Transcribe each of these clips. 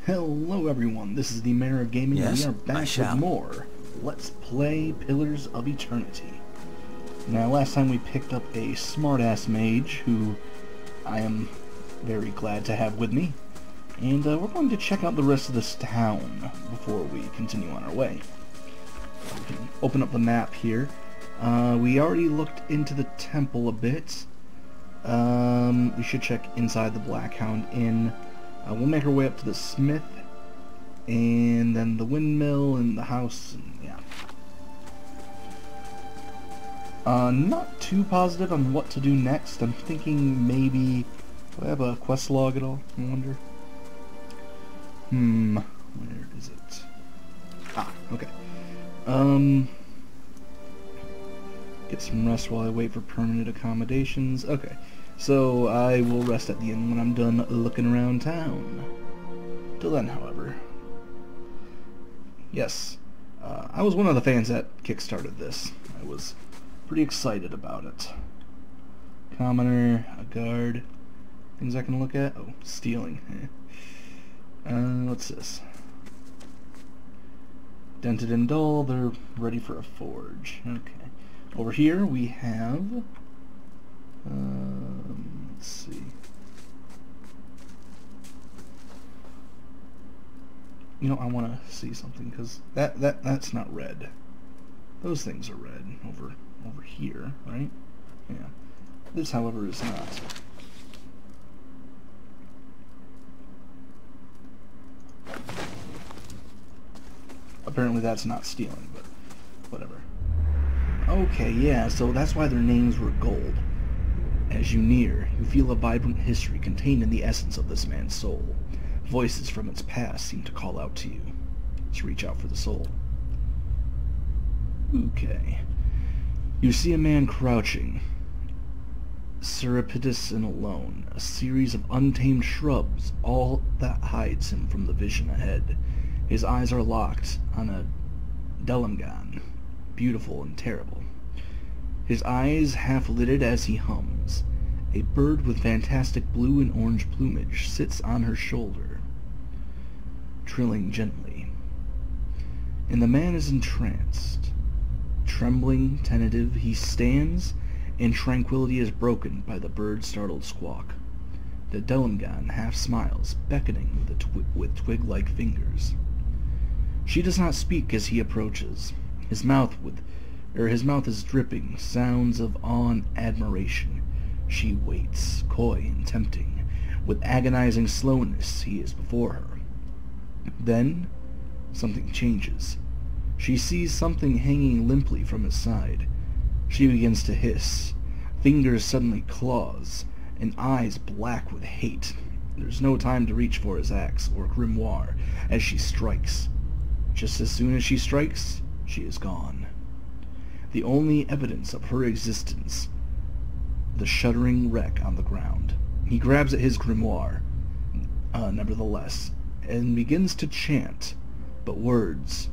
Hello everyone, this is the Mayor of Gaming, Yes, and we are back with more Let's Play Pillars of Eternity. Now, last time we picked up a smart-ass mage, who I am very glad to have with me, and we're going to check out the rest of this town before we continue on our way. We can open up the map here. We already looked into the temple a bit. We should check inside the Blackhound Inn. We'll make our way up to the smith, and then the windmill, and the house, and yeah. Not too positive on what to do next. I'm thinking maybe... Do I have a quest log at all? I wonder. Where is it? Ah, okay. Get some rest while I wait for permanent accommodations. Okay. So, I will rest at the inn when I'm done looking around town. Till then, however. Yes, I was one of the fans that kickstarted this. I was pretty excited about it. Commoner, a guard. Things I can look at? Oh, stealing. What's this? Dented and dull, they're ready for a forge. Okay. Over here we have... let's see. You know, I want to see something, because that's not red. Those things are red over here, right? Yeah. This, however, is not. Apparently that's not stealing, but whatever. Okay, yeah, so that's why their names were gold. As you near, you feel a vibrant history contained in the essence of this man's soul. Voices from its past seem to call out to you. Let's reach out for the soul. Okay. You see a man crouching, surreptitious and alone, a series of untamed shrubs, all that hides him from the vision ahead. His eyes are locked on a Delimgan, beautiful and terrible. His eyes half-lidded as he hums. A bird with fantastic blue and orange plumage sits on her shoulder, trilling gently. And the man is entranced. Trembling, tentative, he stands, and tranquility is broken by the bird's startled squawk. The Delimgan half smiles, beckoning with twig-like fingers. She does not speak as he approaches. His mouth is dripping, sounds of awe and admiration. She waits, coy and tempting. With agonizing slowness, he is before her. Then, something changes. She sees something hanging limply from his side. She begins to hiss. Fingers suddenly claws, and eyes black with hate. There's no time to reach for his axe or grimoire as she strikes. Just as soon as she strikes, she is gone. The only evidence of her existence, the shuddering wreck on the ground. He grabs at his grimoire, nevertheless, and begins to chant, but the words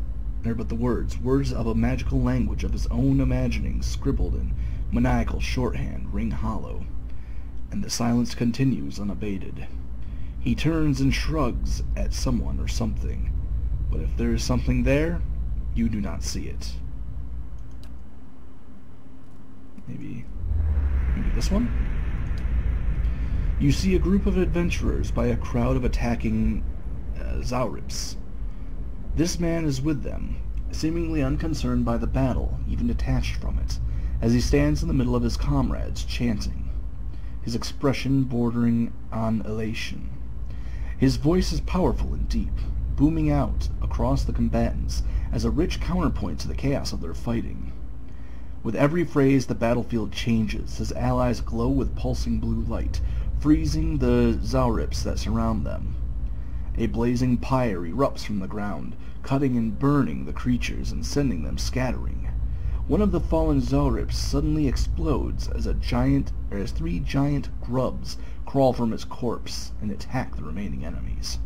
of a magical language of his own imagining, scribbled in maniacal shorthand, ring hollow, and the silence continues unabated. He turns and shrugs at someone or something, but if there is something there, you do not see it. Maybe this one? You see a group of adventurers by a crowd of attacking Zaurips. This man is with them, seemingly unconcerned by the battle, even detached from it, as he stands in the middle of his comrades, chanting, his expression bordering on elation. His voice is powerful and deep, booming out across the combatants as a rich counterpoint to the chaos of their fighting. With every phrase, the battlefield changes. His allies glow with pulsing blue light, freezing the Zaurips that surround them. A blazing pyre erupts from the ground, cutting and burning the creatures and sending them scattering. One of the fallen Zaurips suddenly explodes as three giant grubs crawl from his corpse and attack the remaining enemies.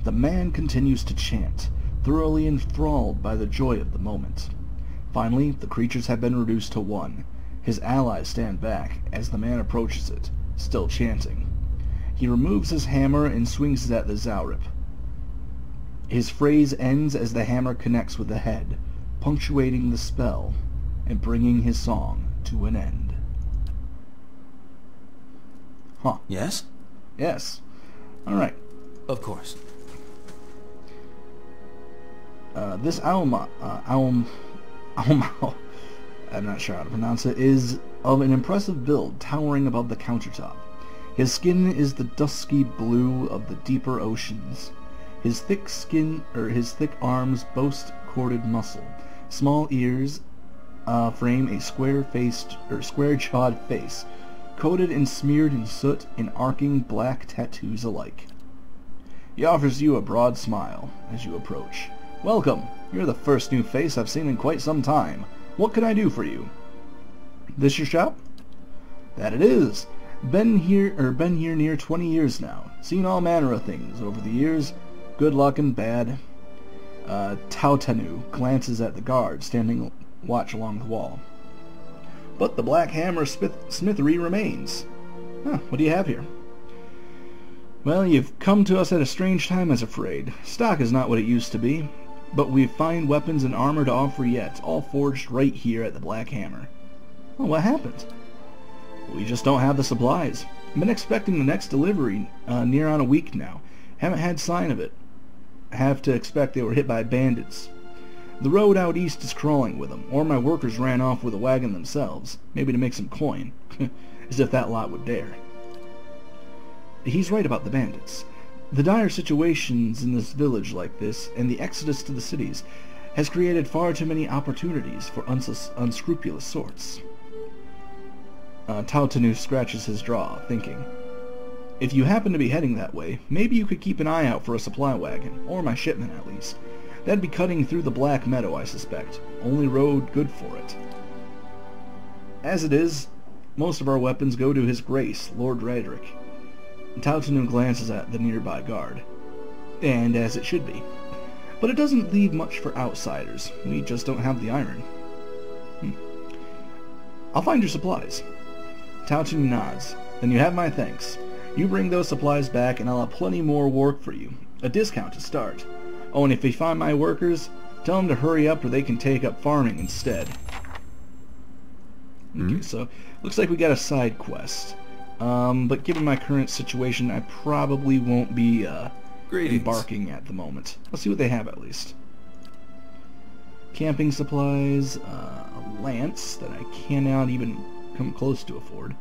The man continues to chant, thoroughly enthralled by the joy of the moment. Finally, the creatures have been reduced to one. His allies stand back as the man approaches it, still chanting. He removes his hammer and swings it at the Zaurip. His phrase ends as the hammer connects with the head, punctuating the spell and bringing his song to an end. Huh. Yes? Yes. Alright. Of course. This Aomao, I'm not sure how to pronounce it, is of an impressive build, towering above the countertop. His skin is the dusky blue of the deeper oceans. His thick arms boast corded muscle. Small ears frame a square-jawed face, coated and smeared in soot and arcing black tattoos alike. He offers you a broad smile as you approach. Welcome. You're the first new face I've seen in quite some time. What can I do for you? This your shop? That it is. Been here near 20 years now. Seen all manner of things over the years, good luck and bad. Tautanu glances at the guard standing watch along the wall. But the Black Hammer smithery remains. Huh, what do you have here? Well, you've come to us at a strange time, as afraid. Stock is not what it used to be, but we've fine weapons and armor to offer yet, all forged right here at the Black Hammer. Well, what happened? We just don't have the supplies. I've been expecting the next delivery near on a week now. Haven't had sign of it. I have to expect they were hit by bandits. The road out east is crawling with them, or my workers ran off with a wagon themselves, maybe to make some coin. As if that lot would dare. He's right about the bandits. The dire situations in this village like this, and the exodus to the cities, has created far too many opportunities for unscrupulous sorts. Tautanu scratches his jaw, thinking. If you happen to be heading that way, maybe you could keep an eye out for a supply wagon, or my shipment at least. That'd be cutting through the Black Meadow, I suspect. Only road good for it. As it is, most of our weapons go to His Grace, Lord Raderick. Tautanu glances at the nearby guard. And as it should be. But it doesn't leave much for outsiders. We just don't have the iron. I'll find your supplies. Tautanu nods. Then you have my thanks. You bring those supplies back and I'll have plenty more work for you. A discount to start. Oh, and if you find my workers, tell them to hurry up or they can take up farming instead. Okay, so looks like we got a side quest. But given my current situation, I probably won't be embarking at the moment. Let's see what they have at least. Camping supplies, a lance that I cannot even come close to afford.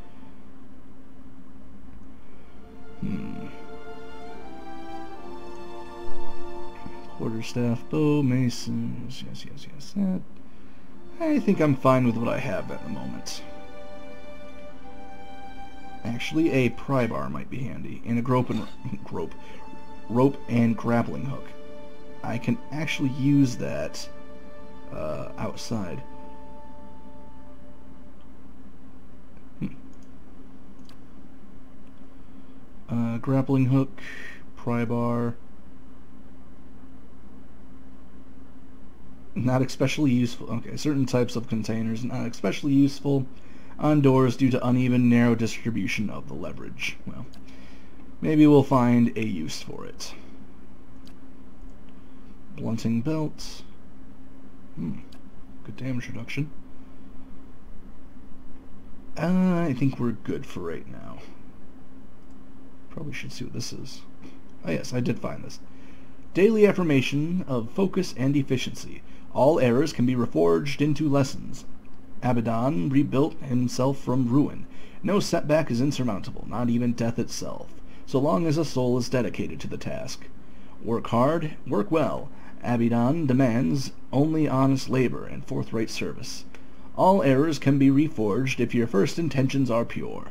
Quarterstaff, bow, masons, yes. I think I'm fine with what I have at the moment. Actually, a pry bar might be handy, and a rope and grappling hook. I can actually use that outside. Grappling hook, pry bar. Not especially useful. Okay, certain types of containers not especially useful on doors due to uneven, narrow distribution of the leverage. Well, maybe we'll find a use for it. Blunting belt. Good damage reduction. I think we're good for right now. Probably should see what this is. Oh yes, I did find this. Daily affirmation of focus and efficiency. All errors can be reforged into lessons. Abaddon rebuilt himself from ruin. No setback is insurmountable, not even death itself, so long as a soul is dedicated to the task. Work hard, work well. Abaddon demands only honest labor and forthright service. All errors can be reforged if your first intentions are pure.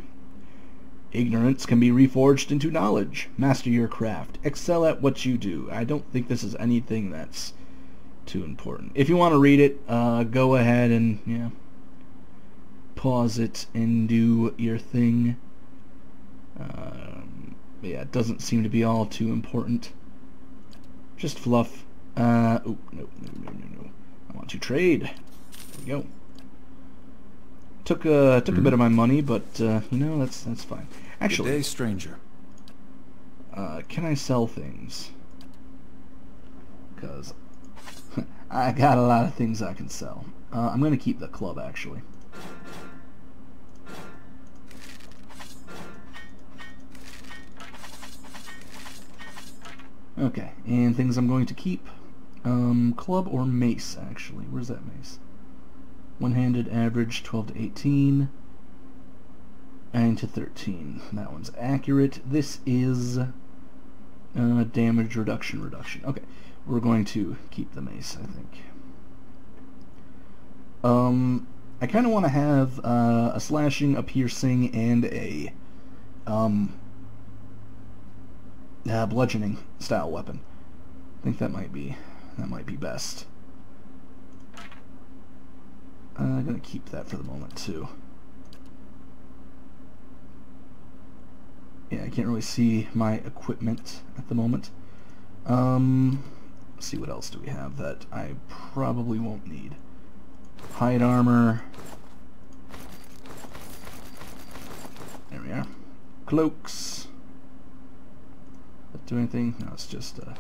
Ignorance can be reforged into knowledge. Master your craft. Excel at what you do. I don't think this is anything that's too important. If you want to read it, go ahead and, pause it and do your thing. Yeah, it doesn't seem to be all too important. Just fluff. Oh, no. I want to trade. There we go. Took a bit of my money, but that's fine. Actually, good day, stranger. Can I sell things? because I got a lot of things I can sell. I'm going to keep the club, actually. Okay, and things I'm going to keep. Club or mace, actually. Where's that mace? One-handed, average, 12 to 18. 9 to 13. That one's accurate. This is damage reduction. Okay, we're going to keep the mace, I think. I kind of want to have a slashing, a piercing, and a bludgeoning style weapon. I think that might be best. I'm gonna keep that for the moment too. Yeah, I can't really see my equipment at the moment. Let's see, what else do we have that I probably won't need? Hide armor. There we are. Cloaks. Does that do anything? No, it's just a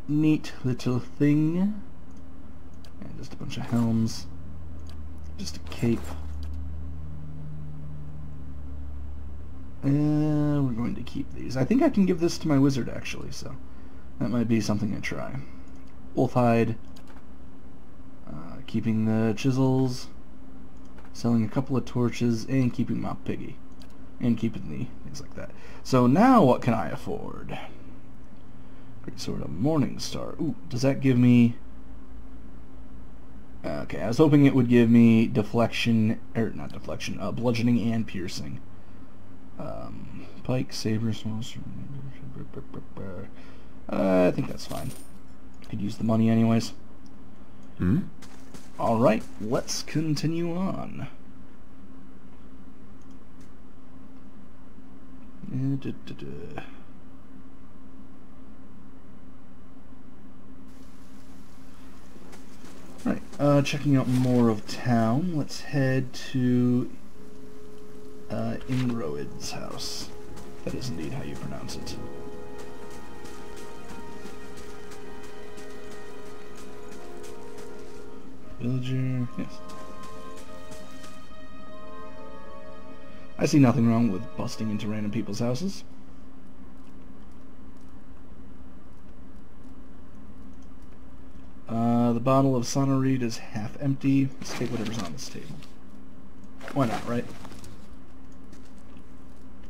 neat little thing. And just a bunch of helms. Just a cape. We're going to keep these. I think I can give this to my wizard, actually, so that might be something I try. Wolf hide. Keeping the chisels. Selling a couple of torches, and keeping my piggy. And keeping the things like that. So now what can I afford? Great Sword of Morning Star. Ooh, does that give me... Okay, I was hoping it would give me deflection, or not deflection, bludgeoning and piercing. Pike, saber, small... I think that's fine. Could use the money anyways. Alright, let's continue on. Right, checking out more of town. Let's head to Ingroid's house. That is indeed how you pronounce it. Villager, yes. I see nothing wrong with busting into random people's houses. The bottle of Sonoreed is half empty. Let's take whatever's on this table. Why not, right?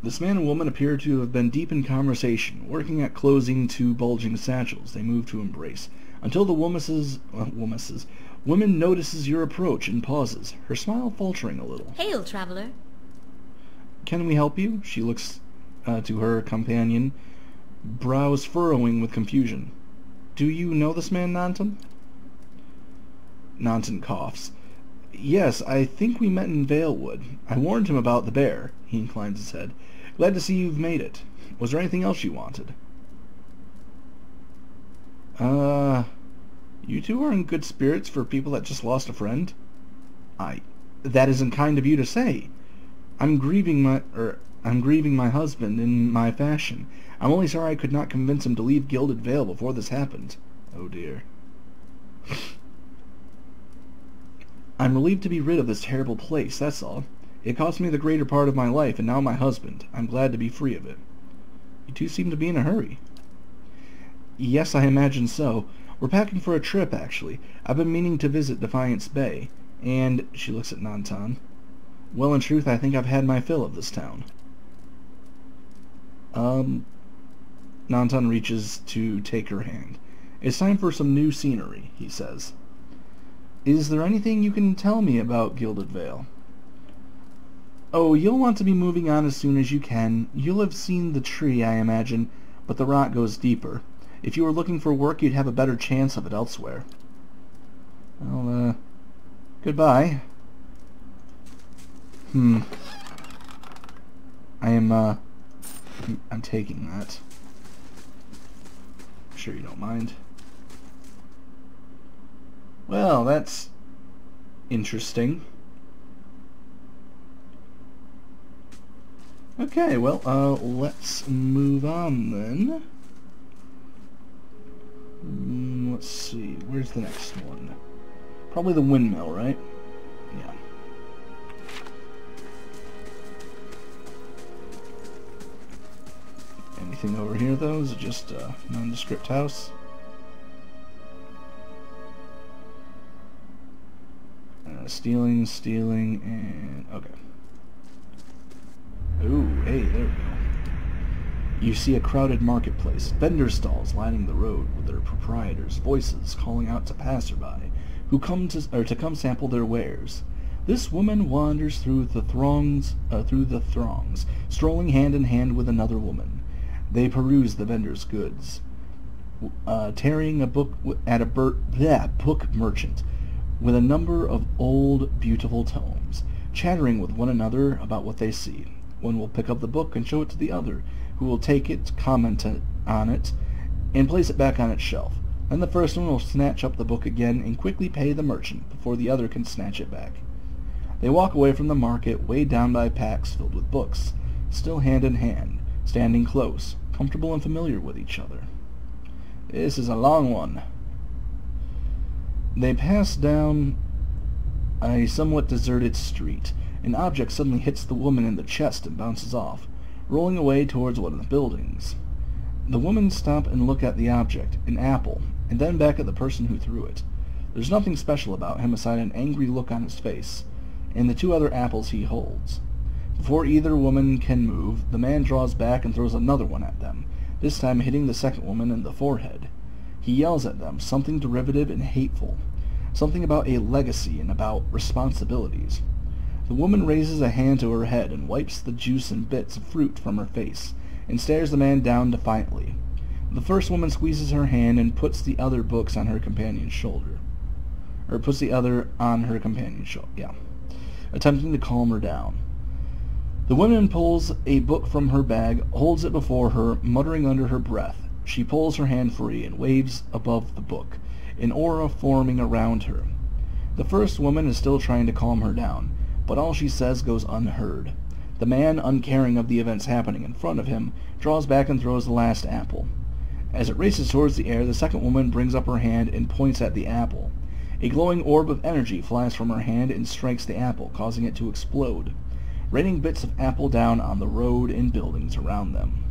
This man and woman appear to have been deep in conversation, working at closing two bulging satchels. They move to embrace, until the woman notices your approach and pauses, her smile faltering a little. Hail, traveler. Can we help you? She looks to her companion, brows furrowing with confusion. Do you know this man, Nanton? Nanton coughs. Yes, I think we met in Valewood. I warned him about the bear. He inclines his head. Glad to see you've made it. Was there anything else you wanted? You two are in good spirits for people that just lost a friend? That isn't kind of you to say. I'm grieving my husband in my fashion. I'm only sorry I could not convince him to leave Gilded Vale before this happened. Oh dear. I'm relieved to be rid of this terrible place, that's all. It cost me the greater part of my life, and now my husband. I'm glad to be free of it. You two seem to be in a hurry. Yes, I imagine so. We're packing for a trip, actually. I've been meaning to visit Defiance Bay, and... She looks at Nanton. Well, in truth, I think I've had my fill of this town. Nanton reaches to take her hand. It's time for some new scenery, he says. Is there anything you can tell me about Gilded Vale? Oh, you'll want to be moving on as soon as you can. You'll have seen the tree, I imagine, but the rot goes deeper. If you were looking for work, you'd have a better chance of it elsewhere. Well, goodbye. I'm taking that. I'm sure you don't mind. Well, that's interesting. Okay, well, let's move on then. let's see. Where's the next one? Probably the windmill, right? Yeah. Anything over here, though? Is it just a nondescript house? Stealing, and... okay. Ooh, hey, there we go. You see a crowded marketplace, vendor stalls lining the road with their proprietors' voices calling out to passerby who come sample their wares. This woman wanders through the throngs, strolling hand in hand with another woman. They peruse the vendor's goods, tarrying a book at a book merchant with a number of old, beautiful tomes, chattering with one another about what they see. One will pick up the book and show it to the other, who will take it, comment on it, and place it back on its shelf. Then the first one will snatch up the book again and quickly pay the merchant before the other can snatch it back. They walk away from the market, weighed down by packs filled with books, still hand in hand, standing close, comfortable and familiar with each other. This is a long one. They pass down a somewhat deserted street. An object suddenly hits the woman in the chest and bounces off, rolling away towards one of the buildings. The women stop and look at the object, an apple, and then back at the person who threw it. There's nothing special about him aside an angry look on his face, and the two other apples he holds. Before either woman can move, the man draws back and throws another one at them, this time hitting the second woman in the forehead. He yells at them, something derivative and hateful, something about a legacy and about responsibilities. The woman raises a hand to her head and wipes the juice and bits of fruit from her face, and stares the man down defiantly. The first woman squeezes her hand and puts the other books on her companion's shoulder. Or puts the other on her companion's shoulder, yeah, attempting to calm her down. The woman pulls a book from her bag, holds it before her, muttering under her breath. She pulls her hand free and waves above the book, an aura forming around her. The first woman is still trying to calm her down, but all she says goes unheard. The man, uncaring of the events happening in front of him, draws back and throws the last apple. As it races towards the air, the second woman brings up her hand and points at the apple. A glowing orb of energy flies from her hand and strikes the apple, causing it to explode, raining bits of apple down on the road and buildings around them.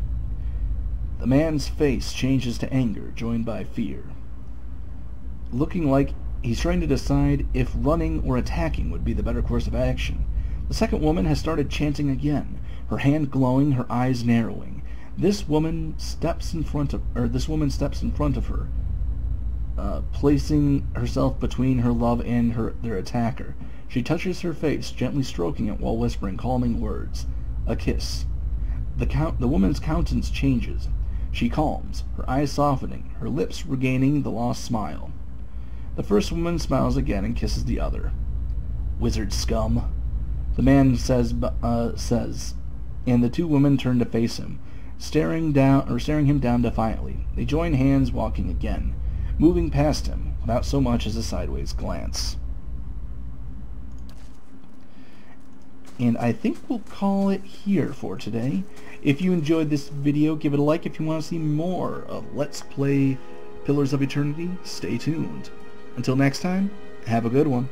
The man's face changes to anger, joined by fear, looking like he's trying to decide if running or attacking would be the better course of action. The second woman has started chanting again, her hand glowing, her eyes narrowing. This woman steps in front of her, placing herself between her love and their attacker. She touches her face, gently stroking it while whispering calming words. A kiss. The woman's countenance changes. She calms, her eyes softening, her lips regaining the lost smile. The first woman smiles again and kisses the other. Wizard scum, the man says, and the two women turn to face him, staring him down defiantly. They join hands, walking again, moving past him without so much as a sideways glance. And I think we'll call it here for today. If you enjoyed this video, give it a like. If you want to see more of Let's Play Pillars of Eternity, stay tuned. Until next time, have a good one.